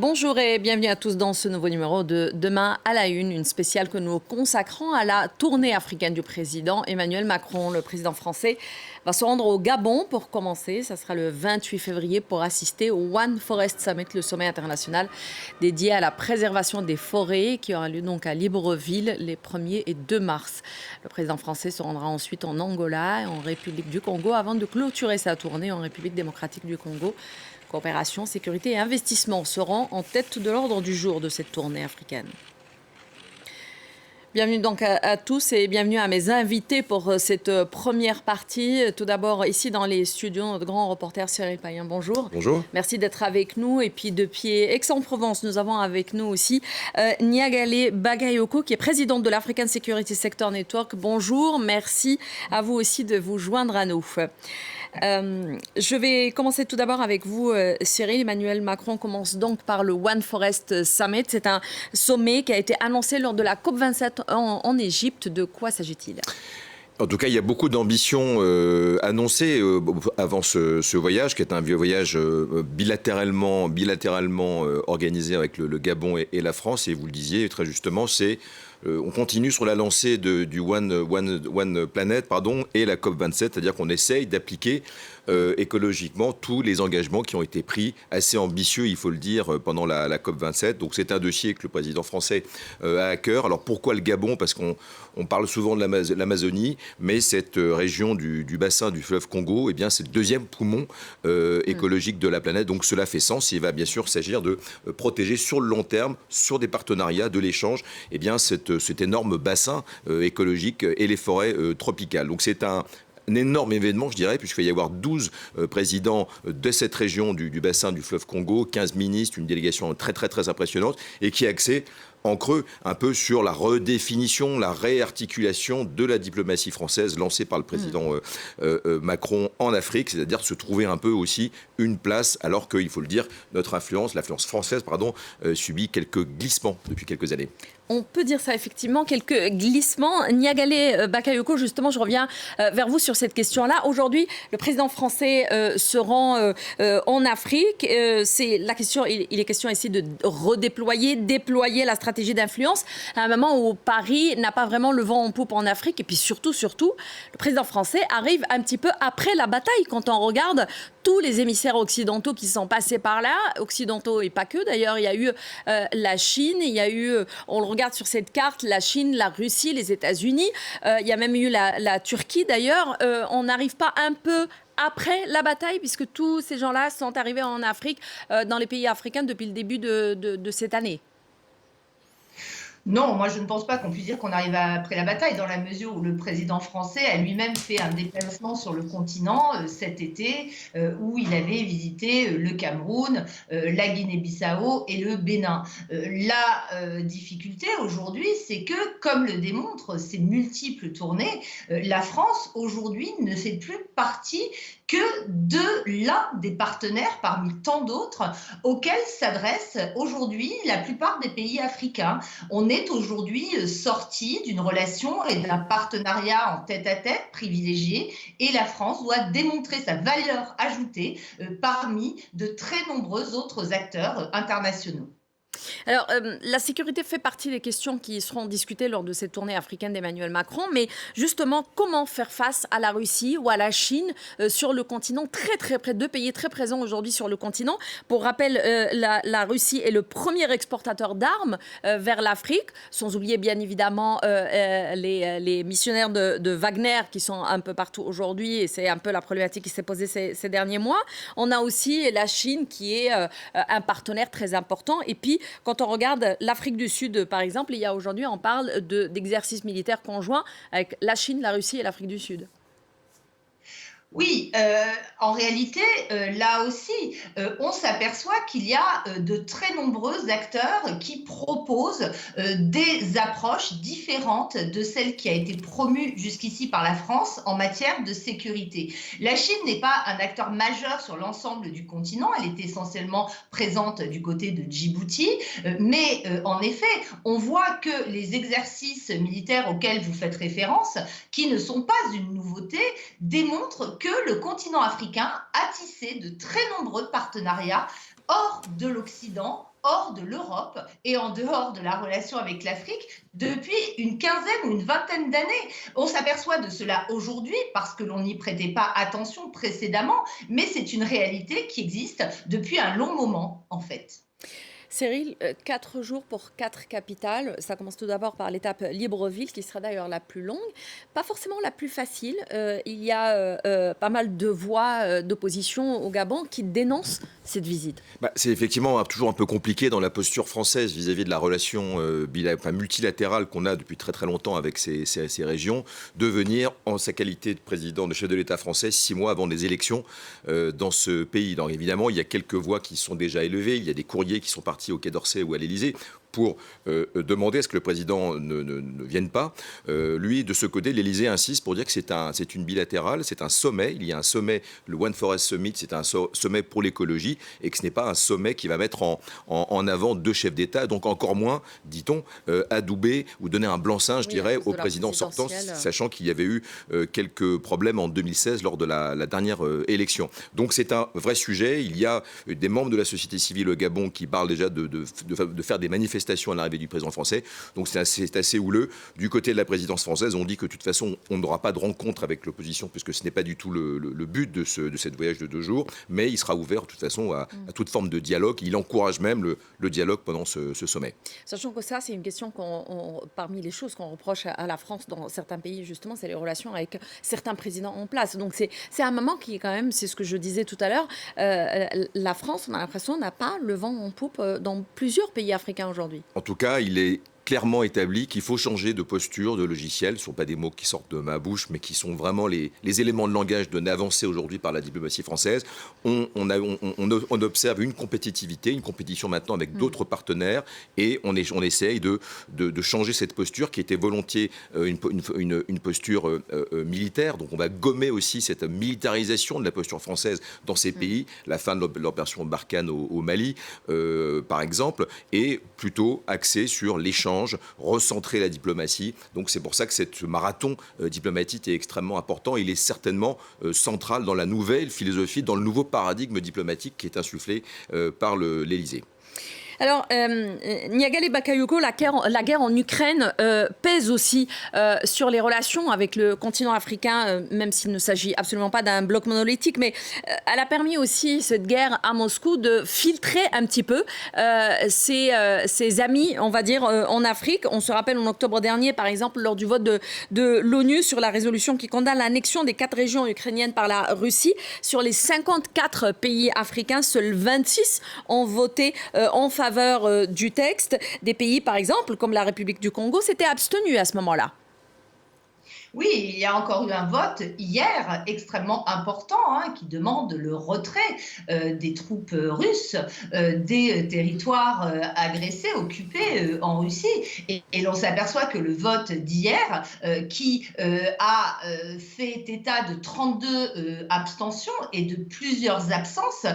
Bonjour et bienvenue à tous dans ce nouveau numéro de Demain à la Une spéciale que nous consacrons à la tournée africaine du président Emmanuel Macron. Le président français va se rendre au Gabon pour commencer. Ça sera le 28 février pour assister au One Forest Summit, le sommet international dédié à la préservation des forêts qui aura lieu donc à Libreville les 1er et 2 mars. Le président français se rendra ensuite en Angola et en République du Congo avant de clôturer sa tournée en République démocratique du Congo. Coopération, sécurité et investissement seront en tête de l'ordre du jour de cette tournée africaine. Bienvenue donc à tous et bienvenue à mes invités pour cette première partie. Tout d'abord, ici dans les studios, notre grand reporter Cyril Payen, bonjour. Bonjour. Merci d'être avec nous. Et puis depuis Aix-en-Provence, nous avons avec nous aussi Niagale Bagayoko, qui est présidente de l'African Security Sector Network. Bonjour, merci à vous aussi de vous joindre à nous. Je vais commencer tout d'abord avec vous, Cyril. Emmanuel Macron commence donc par le One Forest Summit. C'est un sommet qui a été annoncé lors de la COP27 en Égypte. De quoi s'agit-il ? En tout cas, il y a beaucoup d'ambitions annoncées avant ce voyage, qui est un vieux voyage bilatéralement organisé avec le Gabon et la France. Et vous le disiez très justement, on continue sur la lancée du One Planet et la COP27, c'est-à-dire qu'on essaye d'appliquer écologiquement tous les engagements qui ont été pris, assez ambitieux, il faut le dire, pendant la COP27. Donc c'est un dossier que le président français a à cœur. Alors pourquoi le Gabon ? Parce qu'on parle souvent de l'Amazonie, mais cette région du bassin du fleuve Congo, eh bien, c'est le deuxième poumon écologique de la planète. Donc cela fait sens. Il va bien sûr s'agir de protéger sur le long terme, sur des partenariats, de l'échange, eh bien, cet énorme bassin écologique et les forêts tropicales. Donc c'est un énorme événement, je dirais, puisqu'il va y avoir 12 présidents de cette région du bassin du fleuve Congo, 15 ministres, une délégation très très très impressionnante, et qui est axée en creux un peu sur la redéfinition, la réarticulation de la diplomatie française lancée par le président Macron en Afrique, c'est-à-dire se trouver un peu aussi une place, alors qu'il faut le dire, l'influence française, subit quelques glissements depuis quelques années. On peut dire ça, effectivement, quelques glissements. Niagale Bakayoko, justement, je reviens vers vous sur cette question-là. Aujourd'hui, le président français se rend en Afrique. C'est la question, il est question ici de déployer la stratégie d'influence à un moment où Paris n'a pas vraiment le vent en poupe en Afrique. Et puis surtout, le président français arrive un petit peu après la bataille. Quand on regarde tous les émissaires occidentaux qui sont passés par là, occidentaux et pas que d'ailleurs, il y a eu la Chine, il y a eu, on le regarde sur cette carte, la Chine, la Russie, les États-Unis, il y a même eu la Turquie d'ailleurs. On n'arrive pas un peu après la bataille, puisque tous ces gens-là sont arrivés en Afrique, dans les pays africains depuis le début de cette année. Non, moi je ne pense pas qu'on puisse dire qu'on arrive après la bataille, dans la mesure où le président français a lui-même fait un déplacement sur le continent cet été, où il avait visité le Cameroun, la Guinée-Bissau et le Bénin. La difficulté aujourd'hui, c'est que, comme le démontrent ces multiples tournées, la France aujourd'hui ne fait plus partie que de l'un des partenaires parmi tant d'autres auxquels s'adressent aujourd'hui la plupart des pays africains. On est aujourd'hui sorti d'une relation et d'un partenariat en tête-à-tête privilégié, et la France doit démontrer sa valeur ajoutée parmi de très nombreux autres acteurs internationaux. Alors, la sécurité fait partie des questions qui seront discutées lors de cette tournée africaine d'Emmanuel Macron. Mais justement, comment faire face à la Russie ou à la Chine sur le continent, très très près, 2 pays très présents aujourd'hui sur le continent. Pour rappel, la Russie est le premier exportateur d'armes vers l'Afrique, sans oublier bien évidemment les missionnaires de Wagner qui sont un peu partout aujourd'hui, et c'est un peu la problématique qui s'est posée ces derniers mois. On a aussi la Chine qui est un partenaire très important. Et puis, quand on regarde l'Afrique du Sud, par exemple, aujourd'hui, on parle d'exercices militaires conjoints avec la Chine, la Russie et l'Afrique du Sud. Oui, en réalité, là aussi, on s'aperçoit qu'il y a de très nombreux acteurs qui proposent des approches différentes de celle qui a été promue jusqu'ici par la France en matière de sécurité. La Chine n'est pas un acteur majeur sur l'ensemble du continent, elle est essentiellement présente du côté de Djibouti, mais en effet, on voit que les exercices militaires auxquels vous faites référence, qui ne sont pas une nouveauté, démontrent que le continent africain a tissé de très nombreux partenariats hors de l'Occident hors de l'Europe et en dehors de la relation avec l'Afrique depuis une quinzaine ou une vingtaine d'années. On s'aperçoit de cela aujourd'hui parce que l'on n'y prêtait pas attention précédemment, mais c'est une réalité qui existe depuis un long moment, en fait. Cyril, 4 jours pour 4 capitales. Ça commence tout d'abord par l'étape Libreville, qui sera d'ailleurs la plus longue. Pas forcément la plus facile. Il y a pas mal de voix d'opposition au Gabon qui dénoncent cette visite. C'est effectivement toujours un peu compliqué dans la posture française vis-à-vis de la relation multilatérale qu'on a depuis très très longtemps avec ces régions, de venir en sa qualité de président, de chef de l'État français, 6 mois avant des élections dans ce pays. Donc évidemment, il y a quelques voix qui sont déjà élevées, il y a des courriers qui sont partis au Quai d'Orsay ou à l'Élysée pour demander à ce que le président ne vienne pas. Lui, de ce côté, l'Élysée insiste pour dire que c'est une bilatérale, c'est un sommet. Il y a un sommet, le One Forest Summit, c'est un sommet pour l'écologie et que ce n'est pas un sommet qui va mettre en avant 2 chefs d'État, donc encore moins, dit-on, adouber ou donner un blanc-seing, je dirais, au président sortant, sachant qu'il y avait eu quelques problèmes en 2016 lors de la dernière élection. Donc c'est un vrai sujet. Il y a des membres de la société civile au Gabon qui parlent déjà de faire des manifestations à l'arrivée du président français. Donc c'est assez houleux. Du côté de la présidence française, on dit que de toute façon, on n'aura pas de rencontre avec l'opposition, puisque ce n'est pas du tout le but de cette voyage de 2 jours, mais il sera ouvert de toute façon à toute forme de dialogue. Il encourage même le dialogue pendant ce sommet. Sachant que ça, c'est une question parmi les choses qu'on reproche à la France dans certains pays, justement, c'est les relations avec certains présidents en place. Donc c'est un moment qui est quand même, c'est ce que je disais tout à l'heure, la France, on a l'impression, n'a pas le vent en poupe dans plusieurs pays africains aujourd'hui. En tout cas, il est clairement établi qu'il faut changer de posture, de logiciel. Ce ne sont pas des mots qui sortent de ma bouche, mais qui sont vraiment les éléments de langage de l'avancée aujourd'hui par la diplomatie française. On observe une compétitivité, une compétition maintenant avec d'autres partenaires, et on essaye de changer cette posture qui était volontiers une posture militaire. Donc on va gommer aussi cette militarisation de la posture française dans ces pays, la fin de l'opération Barkhane au Mali, par exemple, et plutôt axée sur l'échange, recentrer la diplomatie. Donc c'est pour ça que ce marathon diplomatique est extrêmement important. Il est certainement central dans la nouvelle philosophie, dans le nouveau paradigme diplomatique qui est insufflé par l'Élysée. Alors, Niagale Bakayoko, la guerre en Ukraine pèse aussi sur les relations avec le continent africain, même s'il ne s'agit absolument pas d'un bloc monolithique, mais elle a permis aussi, cette guerre à Moscou, de filtrer un petit peu ses amis, on va dire, en Afrique. On se rappelle en octobre dernier, par exemple, lors du vote de l'ONU sur la résolution qui condamne l'annexion des 4 régions ukrainiennes par la Russie. Sur les 54 pays africains, seuls 26 ont voté en faveur du texte. Des pays, par exemple, comme la République du Congo, s'étaient abstenus à ce moment-là. Oui, il y a encore eu un vote hier extrêmement important qui demande le retrait des troupes russes des territoires agressés, occupés en Russie. Et l'on s'aperçoit que le vote d'hier, qui a fait état de 32 abstentions et de plusieurs absences,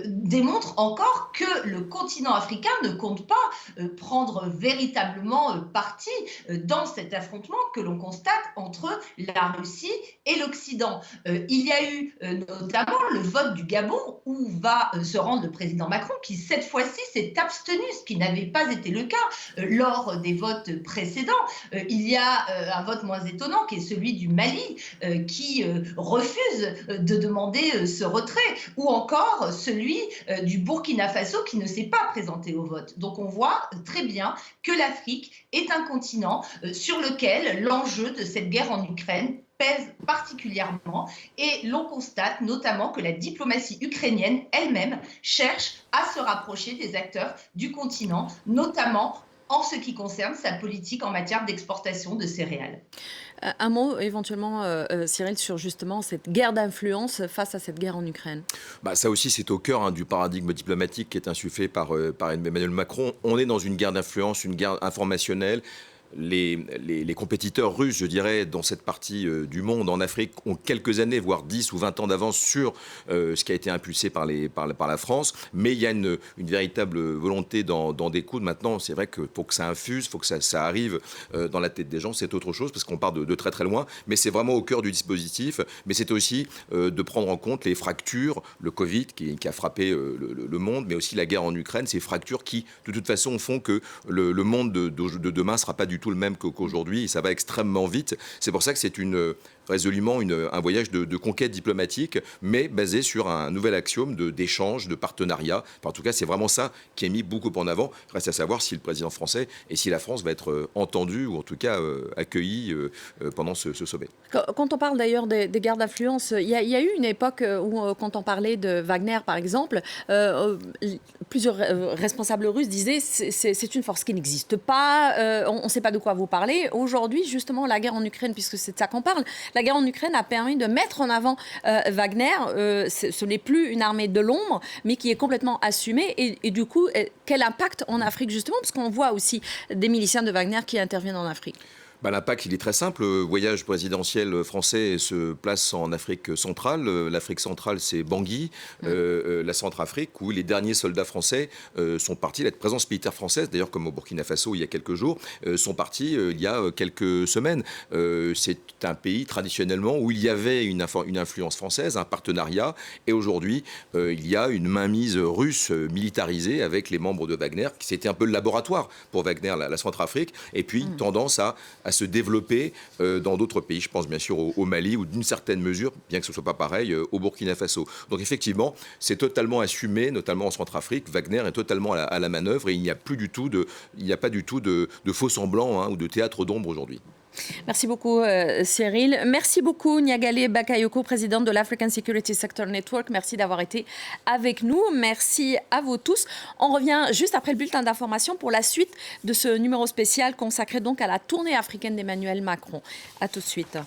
démontre encore que le continent africain ne compte pas prendre véritablement parti dans cet affrontement que l'on constate entre la Russie et l'Occident. Il y a eu notamment le vote du Gabon où va se rendre le président Macron qui cette fois-ci s'est abstenu, ce qui n'avait pas été le cas lors des votes précédents. Il y a un vote moins étonnant qui est celui du Mali qui refuse de demander ce retrait, ou encore celui du Burkina Faso qui ne s'est pas présenté au vote. Donc on voit très bien que l'Afrique est un continent sur lequel l'enjeu de cette guerre en Ukraine pèse particulièrement, et l'on constate notamment que la diplomatie ukrainienne elle-même cherche à se rapprocher des acteurs du continent, notamment en ce qui concerne sa politique en matière d'exportation de céréales. Un mot éventuellement, Cyril, sur justement cette guerre d'influence face à cette guerre en Ukraine. Ça aussi, c'est au cœur du paradigme diplomatique qui est insufflé par Emmanuel Macron. On est dans une guerre d'influence, une guerre informationnelle. les compétiteurs russes, je dirais, dans cette partie du monde, en Afrique, ont quelques années, voire 10 ou 20 ans d'avance sur ce qui a été impulsé par la France. Mais il y a une véritable volonté d'en découdre. Maintenant, c'est vrai que pour que ça infuse, il faut que ça arrive dans la tête des gens. C'est autre chose parce qu'on part de très très loin. Mais c'est vraiment au cœur du dispositif. Mais c'est aussi de prendre en compte les fractures, le Covid qui a frappé le monde, mais aussi la guerre en Ukraine. Ces fractures qui, de toute façon, font que le monde de demain ne sera pas du tout le même qu'aujourd'hui. Et ça va extrêmement vite. C'est pour ça que c'est résolument un voyage de conquête diplomatique, mais basé sur un nouvel axiome d'échange, de partenariat. Enfin, en tout cas, c'est vraiment ça qui est mis beaucoup en avant. Reste à savoir si le président français et si la France va être entendue ou en tout cas accueillie pendant ce sommet. Quand on parle d'ailleurs des guerres d'influence, il y a eu une époque où, quand on parlait de Wagner, par exemple, plusieurs responsables russes disaient c'est une force qui n'existe pas, on ne sait pas de quoi vous parlez. Aujourd'hui, justement, la guerre en Ukraine, puisque c'est de ça qu'on parle, la guerre en Ukraine a permis de mettre en avant Wagner. Ce n'est plus une armée de l'ombre, mais qui est complètement assumée. Et du coup, quel impact en Afrique, justement, parce qu'on voit aussi des miliciens de Wagner qui interviennent en Afrique. L'impact, il est très simple. Le voyage présidentiel français se place en Afrique centrale. L'Afrique centrale, c'est Bangui, la Centrafrique, où les derniers soldats français sont partis. La présence militaire française, d'ailleurs comme au Burkina Faso il y a quelques jours, sont partis il y a quelques semaines. C'est un pays traditionnellement où il y avait une influence française, un partenariat. Et aujourd'hui, il y a une mainmise russe militarisée avec les membres de Wagner. C'était un peu le laboratoire pour Wagner, la Centrafrique. Et puis, tendance à se développer dans d'autres pays. Je pense bien sûr au Mali ou d'une certaine mesure, bien que ce ne soit pas pareil, au Burkina Faso. Donc effectivement, c'est totalement assumé, notamment en Centrafrique. Wagner est totalement à la manœuvre et il n'y a pas du tout de faux semblants ou de théâtre d'ombre aujourd'hui. Merci beaucoup Cyril. Merci beaucoup Niagale Bakayoko, présidente de l'African Security Sector Network. Merci d'avoir été avec nous. Merci à vous tous. On revient juste après le bulletin d'information pour la suite de ce numéro spécial consacré donc à la tournée africaine d'Emmanuel Macron. À tout de suite.